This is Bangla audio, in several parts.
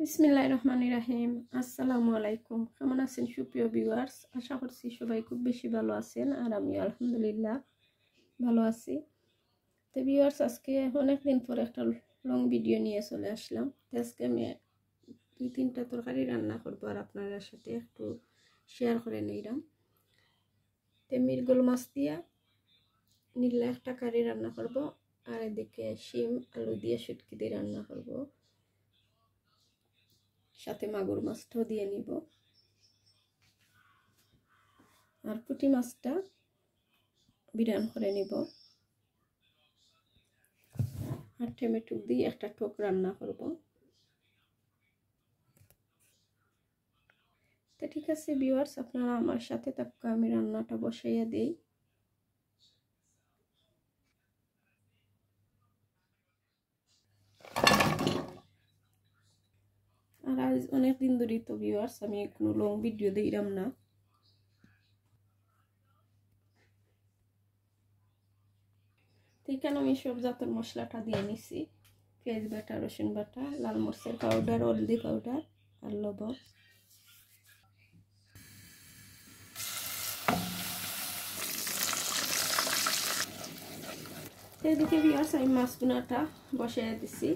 বিসমিল্লাহির রহমানির রহিম। আসসালামু আলাইকুম। কেমন আছেন সুপ্রিয় ভিউয়ার্স? আশা করছি সবাই খুব বেশি ভালো আছেন, আর আমি আলহামদুলিল্লাহ ভালো আছি। তো ভিউয়ার্স, আজকে অনেক দিন পর একটা লং ভিডিও নিয়ে চলে আসলাম। তো আজকে আমি 2-3টা তরকারি রান্না করবো আর আপনাদের সাথে একটু শেয়ার করে নিলাম। তো মিরগোল মাছ দিয়া নীলা একটা কারি রান্না করব, আর এদিকে শিম আলু দিয়ে শুটকি দিয়ে রান্না করব, সাথে মাগুর মাছটাও দিয়ে নিব, আর পুঁটি মাছটা বিরান করে নিব, আর টমেটো দিয়ে একটা টক রান্না করব। তো ঠিক আছে ভিউয়ার্স, আপনারা আমার সাথে থাকুন, আমি রান্নাটা বসাইয়া দেই। আর আজ অনেক দিন ধরেই তো ভিউয়ার্স আমি কোনো লং ভিডিও দিলাম না। তো এখানে আমি সব জাতের মশলাটা দিয়ে নিছি: পেঁয়াজ বাটা, রসুন বাটা, লাল মরিচের পাউডার, হলদি পাউডার আর লবণ। এদিকে ভিউয়ার্স আমি মাছগুনাটা বসাইয়া দিছি।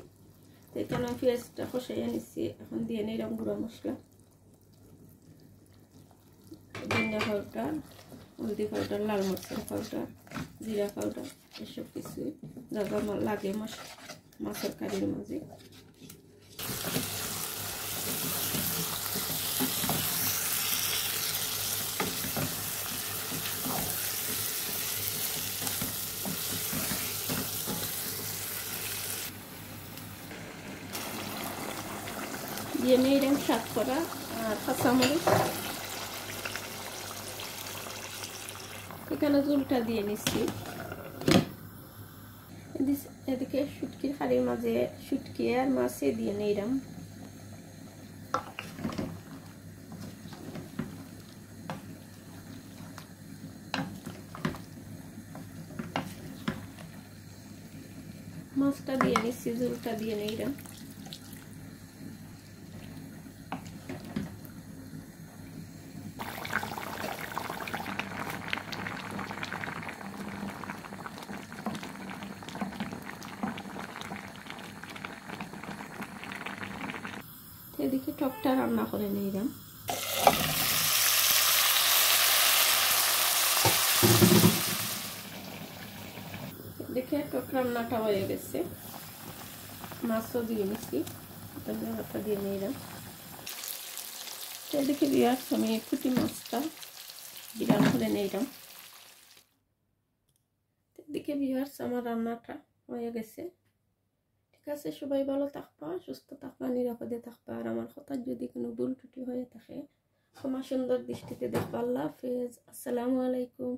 তো এখানে পেঁয়াজটা কষাইয়া নিচ্ছি, এখন দিয়ে নিলাম গুঁড়া মশলা, ধনিয়া পাউডার, হলদি পাউডার, লাল মরিচের পাউডার, জিরা পাউডার, এসব কিছু যা যা লাগে মাছের কারির মাঝে। দিয়ে নিলাম শাক করা আর কাঁচামরিচ। এখানে ঝোলটা দিয়ে নিচ্ছি। এদিকে শুটকির হাড়ির মাঝে শুটকি আর মাছে দিয়ে নিলাম। মাছটা দিয়ে নিচ্ছি, ঝোলটা দিয়ে নিলাম। এদিকে টকটা রান্না করে নিলাম। দেখে টক রান্নাটা হয়ে গেছে, মাছও দিয়ে নিচ্ছি, ধনিয়া দিয়ে নিলাম। এদিকে ভিউয়ার্স আমি পুঁটি মাছটা বিরান করে নিলাম। এদিকে ভিউয়ার্স আমার রান্নাটা হয়ে গেছে। ঠিক আছে, সবাই ভালো থাকবা, সুস্থ থাকবা, নিরাপদে থাকবা, আর আমার কথা যদি কোনো ভুল ত্রুটি হয়ে থাকে ক্ষমা সুন্দর দৃষ্টিতে দেখবা। আল্লাহ হাফেজ। আসসালামু আলাইকুম।